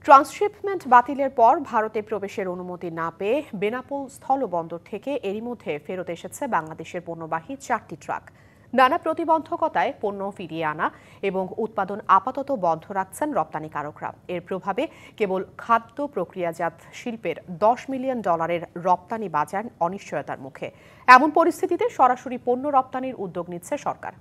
Transshipment বাতিলের পর ভারতে প্রবেশের অনুমতি না পেয়ে বেনাপোল স্থলবন্দর থেকে এরই মধ্যে ফেরত এসেছে বাংলাদেশের পণ্যবাহী 4টি ট্রাক। নানা প্রতিবন্ধকতায় পণ্য ফিরিয়ে আনা এবং উৎপাদন আপাতত বন্ধ রাখছেন রপ্তানিকারকরা। এর প্রভাবে কেবল খাদ্য প্রক্রিয়াজাত শিল্পের $10 মিলিয়ন রপ্তানি বাজার অনিশ্চয়তার মুখে। এমন পরিস্থিতিতে সরাসরি পণ্য রপ্তানির উদ্যোগ নিচ্ছে সরকার।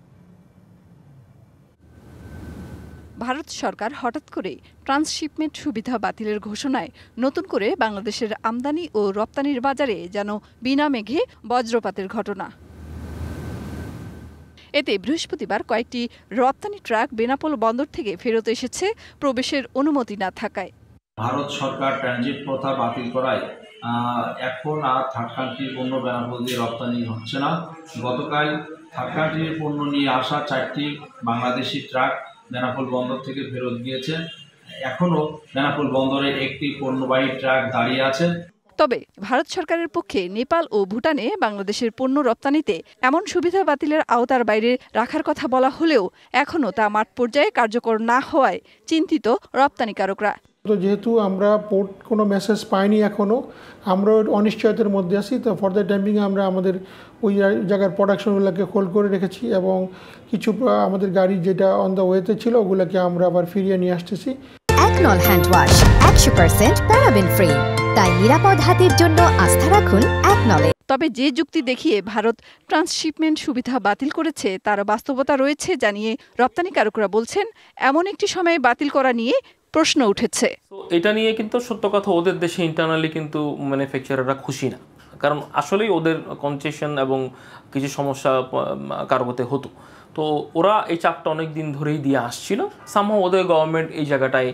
ভারত সরকার হঠাৎ করে ট্রান্সশিপমেন্ট সুবিধা বাতিলের ঘোষণায় নতুন করে বাংলাদেশের আমদানি ও রপ্তানির বাজারে যেন বিনা মেঘে বজ্রপাতের ঘটনা। এতে বৃহস্পতিবার কয়েকটি রপ্তানি ট্রাক বেনাপোল বন্দর থেকে ফেরত এসেছে প্রবেশের অনুমতি না থাকায়। ভারত সরকার ট্রানজিট প্রথা বাতিল করায় এখন আর থার্ড কান্ট্রির পণ্য বেনাপোল দিয়ে রপ্তানি হচ্ছে না। গতকাল থার্ড কান্ট্রির পণ্য নিয়ে আসা 4টি বাংলাদেশি ট্রাক বেনাপোল বন্দর থেকে ফেরত গিয়েছে। এখনও বেনাপোল বন্দরে একটি পণ্যবাহী ট্রাক দাঁড়িয়ে আছে। তবে ভারত সরকারের পক্ষে নেপাল ও ভুটানে বাংলাদেশের পণ্য রপ্তানিতে এমন সুবিধা বাতিলের আওতার বাইরে রাখার কথা বলা হলেও এখনও তা মাঠ পর্যায়ে কার্যকর না হওয়ায় চিন্তিত রপ্তানিকারকরা। তো যেহেতু আমরা পোর্ট কোনো মেসেজ পাইনি, এখনও আমরা অনিশ্চয়তার মধ্যে আছি। তো ফর দ্য টাইমিং আমরা আমাদের ওই জায়গার প্রোডাকশনগুলোকে হোল্ড করে রেখেছি এবং কিছু আমাদের গাড়ি যেটা অন দ্য ওয়েতে ছিল ওগুলোকে আমরা আবার ফিরিয়ে নিয়ে আসতেছি। একনল হ্যান্ড ওয়াশ 100% প্যারাবেন ফ্রি, তাই নিরাপদ হাতের জন্য আস্থা রাখুন একনলে। তবে যে যুক্তি দেখিয়ে ভারত ট্রান্সশিপমেন্ট সুবিধা বাতিল করেছে তার বাস্তবতা রয়েছে জানিয়ে রপ্তানিকারকরা বলছেন, এমন একটি সময়ে বাতিল করা নিয়ে প্রশ্ন উঠেছে। এটা নিয়ে কিন্তু সত্য কথা, ওদের দেশে ইন্টারনালি কিন্তু ম্যানুফ্যাকচারাররা খুশি না, কারণ আসলেই ওদের কনসেশন এবং কিছু সমস্যা কারোতে হতো। তো ওরা এই চাপটা অনেক দিন ধরেই দিয়ে আসছিল। সামহাও ওদের গভর্নমেন্ট এই জায়গাটায়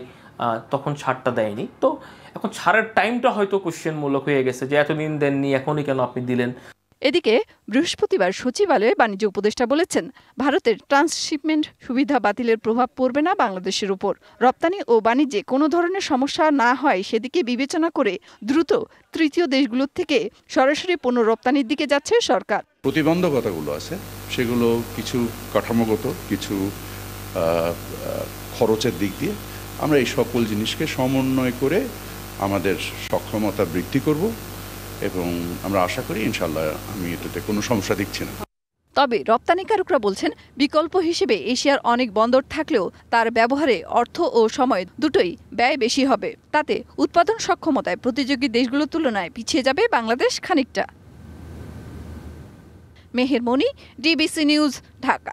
তখন ছাড়টা দেয়নি। তো এখন ছাড়ের টাইমটা হয়তো কোশ্চেনমূলক হয়ে গেছে যে এতদিন দেননি, এখনই কেন আপনি দিলেন। এদিকে বৃহস্পতিবার সচিবালয়ে বাণিজ্য উপদেষ্টা বলেছেন, ভারতের ট্রান্সশিপমেন্ট সুবিধা বাতিলের প্রভাব পড়বে না বাংলাদেশের উপর। রপ্তানি ও বাণিজ্যে কোনো ধরনের সমস্যা না হয় সেদিকে বিবেচনা করে দ্রুত তৃতীয় দেশগুলোর থেকে সরাসরি পণ্য রপ্তানির দিকে যাচ্ছে সরকার। প্রতিবন্ধকতাগুলো আছে সেগুলো কিছু কাঠামোগত, কিছু খরচের দিক দিয়ে আমরা এই সকল জিনিসকে সমন্বয় করে আমাদের সক্ষমতা বৃদ্ধি করব এবং আমরা আশা করি ইনশাআল্লাহ আমি এটাতে কোনো সমস্যা দেখছি না। তবে রপ্তানিকারকরা বলছেন, বিকল্প হিসেবে এশিয়ার অনেক বন্দর থাকলেও তার ব্যবহারে অর্থ ও সময় দুটোই ব্যয় বেশি হবে। তাতে উৎপাদন সক্ষমতায় প্রতিযোগী দেশগুলোর তুলনায় পিছিয়ে যাবে বাংলাদেশ খানিকটা। মেহের মনি, ডিবিসি নিউজ, ঢাকা।